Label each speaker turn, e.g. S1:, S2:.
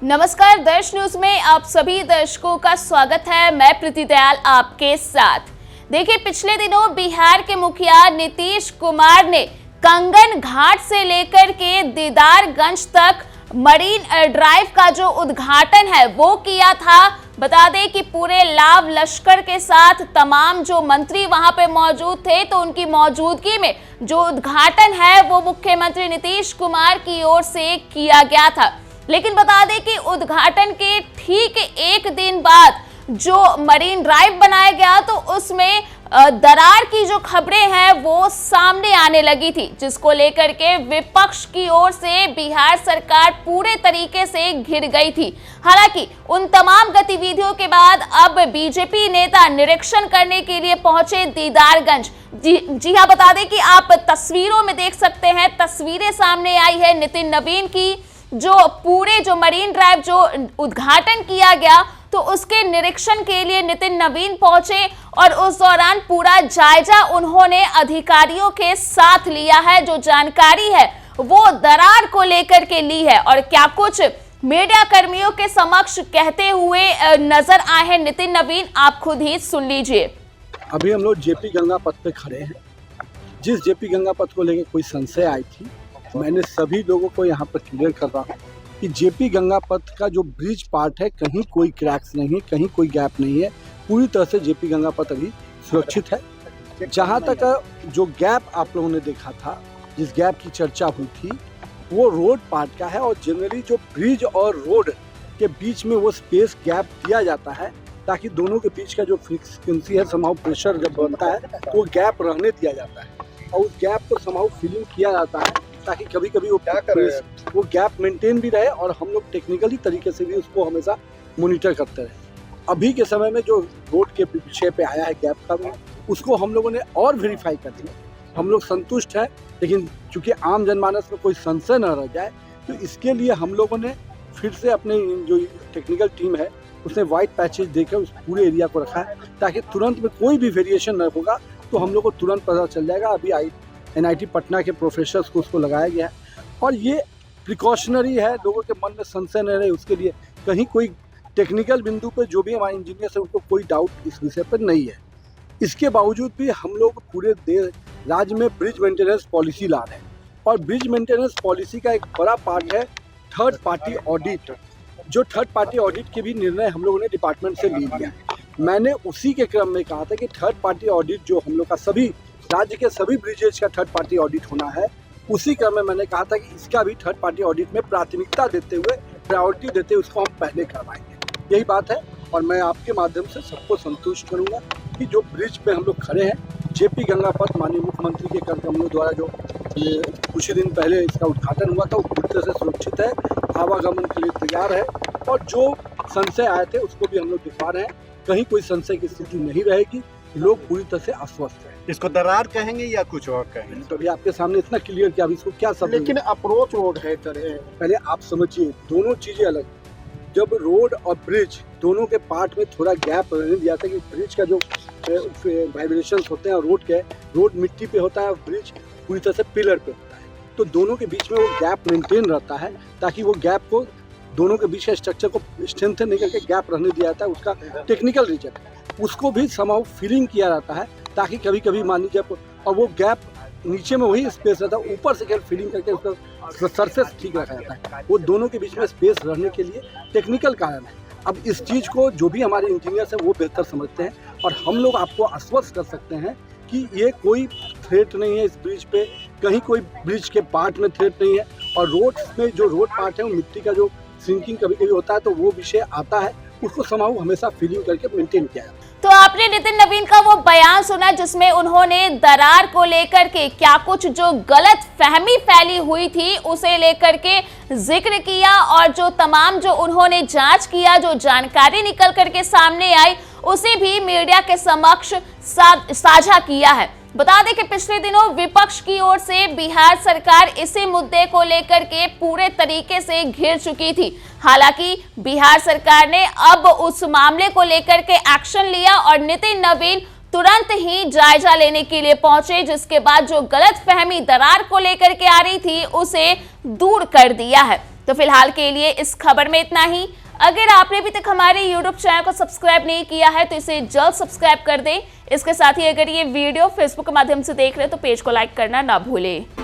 S1: नमस्कार, दर्श न्यूज में आप सभी दर्शकों का स्वागत है। मैं प्रीति दयाल आपके साथ। देखिए, पिछले दिनों बिहार के मुखिया नीतीश कुमार ने कंगन घाट से लेकर के दीदारगंज तक मरीन ड्राइव का जो उद्घाटन है वो किया था। बता दें कि पूरे लाव लश्कर के साथ तमाम जो मंत्री वहां पे मौजूद थे, तो उनकी मौजूदगी में जो उद्घाटन है वो मुख्यमंत्री नीतीश कुमार की ओर से किया गया था। लेकिन बता दें कि उद्घाटन के ठीक एक दिन बाद जो मरीन ड्राइव बनाया गया तो उसमें दरार की जो खबरें हैं वो सामने आने लगी थी, जिसको लेकर के विपक्ष की ओर से बिहार सरकार पूरे तरीके से घिर गई थी। हालांकि उन तमाम गतिविधियों के बाद अब बीजेपी नेता निरीक्षण करने के लिए पहुंचे दीदारगंज। जी हाँ, बता दें कि आप तस्वीरों में देख सकते हैं, तस्वीरें सामने आई है नितिन नवीन की, जो पूरे जो मरीन ड्राइव जो उद्घाटन किया गया तो उसके निरीक्षण के लिए नितिन नवीन पहुंचे और उस दौरान पूरा जायजा उन्होंने अधिकारियों के साथ लिया है। जो जानकारी है वो दरार को लेकर के ली है और क्या कुछ मीडिया कर्मियों के समक्ष कहते हुए नजर आए हैं नितिन नवीन, आप खुद ही सुन लीजिए।
S2: अभी हम लोग जेपी गंगा पथ पे खड़े हैं। जिस जेपी गंगा पथ को लेकर कोई संशय आई थी, मैंने सभी लोगों को यहाँ पर क्लियर कर रहा हूँ कि जेपी गंगा पथ का जो ब्रिज पार्ट है, कहीं कोई क्रैक्स नहीं है, कहीं कोई गैप नहीं है। पूरी तरह से जेपी गंगा पथ अभी सुरक्षित है। जहाँ तक जो गैप आप लोगों ने देखा था, जिस गैप की चर्चा हुई थी, वो रोड पार्ट का है। और जनरली जो ब्रिज और रोड के बीच में वो स्पेस गैप दिया जाता है ताकि दोनों के बीच का जो फ्रिक्वेंसी है, समाउ प्रेशर जब बनता है तो वो गैप रहने दिया जाता है और उस गैप को समाउ फिलिंग किया जाता है ताकि कभी कभी वो गैप मेंटेन भी रहे और हम लोग टेक्निकली तरीके से भी उसको हमेशा मॉनिटर करते रहे। अभी के समय में जो रोड के विषय पे आया है गैप का, उसको हम लोगों ने और वेरीफाई कर दिया। हम लोग संतुष्ट हैं, लेकिन चूंकि आम जनमानस में कोई संशय न रह जाए तो इसके लिए हम लोगों ने फिर से अपने जो टेक्निकल टीम है उसने वाइट पैचेज देकर उस पूरे एरिया को रखा है ताकि तुरंत में कोई भी वेरिएशन न होगा तो हम लोग को तुरंत पता चल जाएगा। अभी NIT पटना के प्रोफेसर्स को उसको लगाया गया है और ये प्रिकॉशनरी है, लोगों के मन में संशय न रहे उसके लिए। कहीं कोई टेक्निकल बिंदु पे जो भी हमारे इंजीनियर्स हैं उनको कोई डाउट इस विषय पर नहीं है। इसके बावजूद भी हम लोग पूरे राज्य में ब्रिज मेंटेनेंस पॉलिसी ला रहे हैं और ब्रिज मेंटेनेंस पॉलिसी का एक बड़ा पार्ट है थर्ड पार्टी ऑडिट। जो थर्ड पार्टी ऑडिट के भी निर्णय हम लोगों ने डिपार्टमेंट से ले लिया है। मैंने उसी के क्रम में कहा था कि थर्ड पार्टी ऑडिट जो हम लोग का सभी राज्य के सभी ब्रिजेज का थर्ड पार्टी ऑडिट होना है, उसी क्रम में मैंने कहा था कि इसका भी थर्ड पार्टी ऑडिट में प्राथमिकता देते हुए, प्रायोरिटी देते हुए उसको हम पहले करवाएंगे। यही बात है और मैं आपके माध्यम से सबको संतुष्ट करूंगा कि जो ब्रिज पे हम लोग खड़े हैं, जेपी गंगा पथ, माननीय मुख्यमंत्री के कार्यक्रमों द्वारा जो कुछ ही दिन पहले इसका उद्घाटन हुआ था, वो पूरी तरह से सुरक्षित है, आवागमन के लिए तैयार है और जो संशय आए थे उसको भी हम लोग दिखा रहे हैं। कहीं कोई संशय की स्थिति नहीं रहेगी, लोग पूरी तरह से आश्वस्त हैं।
S3: इसको दरार कहेंगे या कुछ और कहेंगे?
S2: तो अभी आपके सामने इतना क्लियर किया, अब इसको क्या सब,
S3: लेकिन अप्रोच रोड है करे।
S2: पहले आप समझिए, दोनों चीजें अलग। जब रोड और ब्रिज दोनों के पार्ट में थोड़ा गैप रहने दिया था कि ब्रिज का जो वाइब्रेशंस होते हैं रोड मिट्टी पे होता है और ब्रिज पूरी तरह से पिलर पे होता है, तो दोनों के बीच में वो गैप मेंटेन रहता है ताकि वो गैप को, दोनों के बीच के स्ट्रक्चर को स्ट्रेंथन नहीं करके गैप रहने दिया जाता है। उसका टेक्निकल रीजन उसको भी समाउ फिलिंग किया जाता है ताकि कभी कभी मान लीजिए, और वो गैप नीचे में वही स्पेस रहता है, ऊपर से केवल फिलिंग करके उसका सरफेस ठीक रखा जाता है। वो दोनों के बीच में स्पेस रहने के लिए टेक्निकल कारण है। अब इस चीज़ को जो भी हमारे इंजीनियर्स हैं वो बेहतर समझते हैं और हम लोग आपको आश्वस्त कर सकते हैं कि ये कोई थ्रेट नहीं है इस ब्रिज पे, कहीं कोई ब्रिज के पार्ट में थ्रेट नहीं है। और रोड में जो रोड पार्ट है वो मिट्टी का जो सिंकिंग कभी कभी होता है तो वो विषय आता है, उसको समाउ हमेशा फिलिंग करके मेंटेन किया जाता है।
S1: तो आपने नितिन नवीन का वो बयान सुना जिसमें उन्होंने दरार को लेकर के क्या कुछ जो गलत फहमी फैली हुई थी उसे लेकर के जिक्र किया और जो तमाम जो उन्होंने जांच किया, जो जानकारी निकल करके सामने आई उसे भी मीडिया के समक्ष साझा किया है। बता दें कि पिछले दिनों विपक्ष की ओर से बिहार सरकार इसी मुद्दे को लेकर के पूरे तरीके से घिर चुकी थी। हालांकि बिहार सरकार ने अब उस मामले को लेकर के एक्शन लिया और नितिन नवीन तुरंत ही जायजा लेने के लिए पहुंचे, जिसके बाद जो गलतफहमी दरार को लेकर के आ रही थी उसे दूर कर दिया है। तो फिलहाल के लिए इस खबर में इतना ही। अगर आपने अभी तक हमारे YouTube चैनल को सब्सक्राइब नहीं किया है तो इसे जल्द सब्सक्राइब कर दें। इसके साथ ही अगर ये वीडियो फेसबुक के माध्यम से देख रहे हैं तो पेज को लाइक करना ना भूलें।